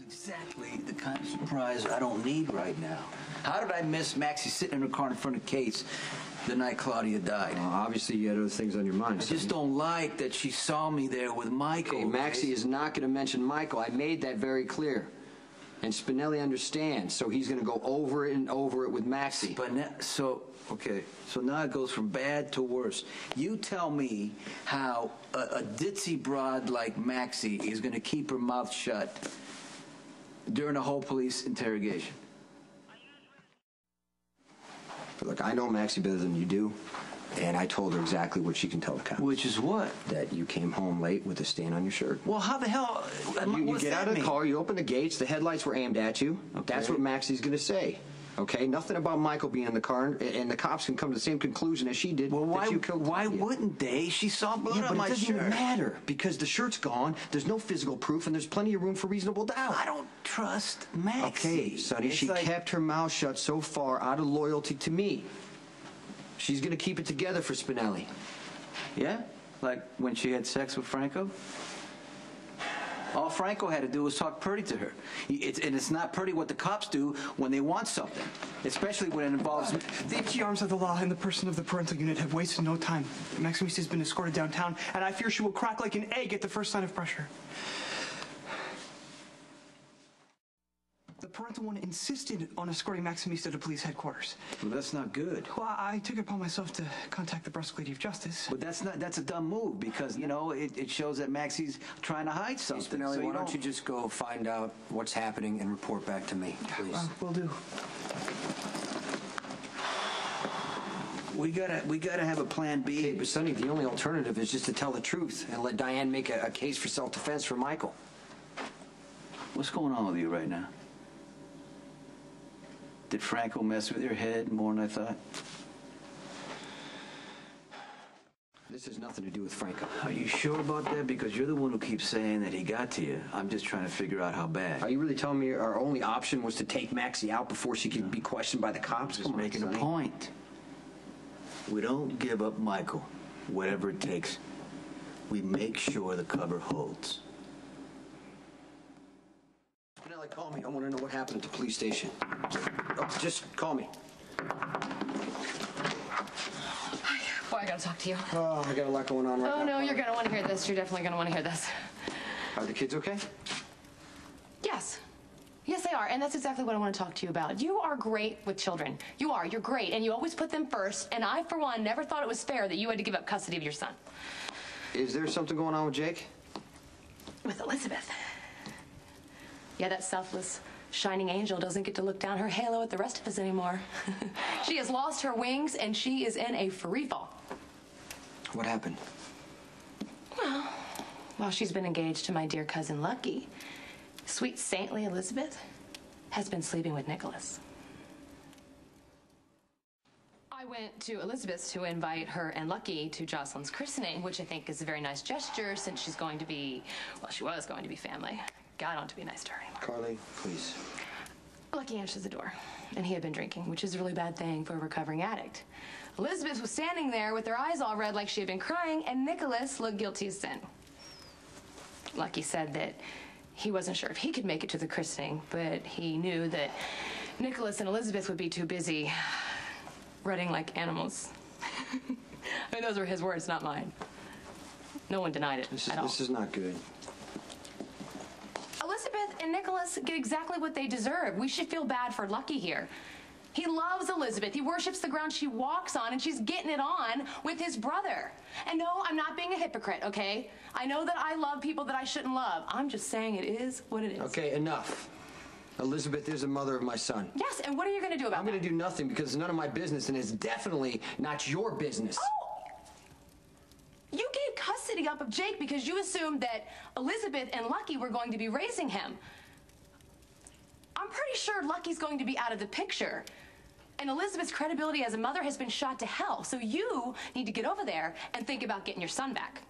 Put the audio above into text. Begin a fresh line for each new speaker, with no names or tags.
exactly the kind of surprise I don't need right now. How did I miss Maxie sitting in her car in front of Kate's the night Claudia died?
Well, obviously you had other things on your mind.
I just don't like that she saw me there with Michael.
Okay, Maxie is not going to mention Michael. I made that very clear. And Spinelli understands, so he's going to go over it and over it with Maxie.
Okay, so now it goes from bad to worse. You tell me how a ditzy broad like Maxie is going to keep her mouth shut during a whole police interrogation.
Look, I know Maxie better than you do, and I told her exactly what she can tell the cops.
Which is what?
That you came home late with a stain on your shirt.
Well, how the hell?
You get out of the car, you open the gates, the headlights were aimed at you. Okay. That's what Maxie's going to say. Okay, nothing about Michael being in the car, and the cops can come to the same conclusion as she did.
Well,
why
wouldn't they? She saw blood on my shirt.
It doesn't matter, because the shirt's gone, there's no physical proof, and there's plenty of room for reasonable doubt.
I don't trust Maxie.
Okay, Sonny, she kept her mouth shut so far out of loyalty to me. She's going to keep it together for Spinelli.
Yeah? Like when she had sex with Franco? All Franco had to do was talk pretty to her. And it's not pretty what the cops do when they want something, especially when it involves...
The key arms of the law and the person of the parental unit have wasted no time. Maximista has been escorted downtown, and I fear she will crack like an egg at the first sign of pressure. The parental one insisted on escorting Maximista to police headquarters.
Well, that's not good.
Well, I took it upon myself to contact the Brusque Lady of Justice.
But that's a dumb move, because, you know, it shows that Maxie's trying to hide something.
Spinelli, why don't you just go find out what's happening and report back to me, please?
Will do.
We gotta have a plan B.
Okay, but Sonny, the only alternative is just to tell the truth and let Diane make a case for self-defense for Michael.
What's going on with you right now? Did Franco mess with your head more than I thought?
This has nothing to do with Franco.
Are you sure about that? Because you're the one who keeps saying that he got to you. I'm just trying to figure out how bad.
Are you really telling me our only option was to take Maxie out before she could be questioned by the cops?
Just making a point. We don't give up Michael, whatever it takes. We make sure the cover holds.
Spinelli, call me. I want to know what happened at the police station. Oh, just call me.
Boy, I gotta talk to you.
Oh, I got a lot going on right now.
Oh, no, you're gonna want to hear this. You're definitely gonna want to hear this.
Are the kids okay?
Yes. Yes, they are, and that's exactly what I want to talk to you about. You are great with children. You are. You're great, and you always put them first, and I, for one, never thought it was fair that you had to give up custody of your son.
Is there something going on with Jake?
With Elizabeth. Yeah, that selfless, shining angel doesn't get to look down her halo at the rest of us anymore. She has lost her wings, and she is in a free fall.
What happened?
Well, while she's been engaged to my dear cousin Lucky, sweet, saintly Elizabeth has been sleeping with Nicholas. I went to Elizabeth's to invite her and Lucky to Jocelyn's christening, which I think is a very nice gesture since she's going to be, well, she was going to be family. God ought to be nice to her anymore.
Carly, please.
Lucky answers the door, and he had been drinking, which is a really bad thing for a recovering addict. Elizabeth was standing there with her eyes all red like she had been crying, and Nicholas looked guilty as sin. Lucky said that he wasn't sure if he could make it to the christening, but he knew that Nicholas and Elizabeth would be too busy running like animals. I mean, those were his words, not mine. No one denied it at all.
This is not good.
Elizabeth and Nicholas get exactly what they deserve. We should feel bad for Lucky here. He loves Elizabeth. He worships the ground she walks on, and she's getting it on with his brother. And no, I'm not being a hypocrite, okay? I know that I love people that I shouldn't love. I'm just saying it is what it is.
Okay, enough. Elizabeth is the mother of my son.
Yes, and what are you going to do about that?
I'm going to do nothing because it's none of my business, and it's definitely not your business.
Oh! You gave custody up of Jake because you assumed that Elizabeth and Lucky were going to be raising him. I'm pretty sure Lucky's going to be out of the picture. And Elizabeth's credibility as a mother has been shot to hell. So you need to get over there and think about getting your son back.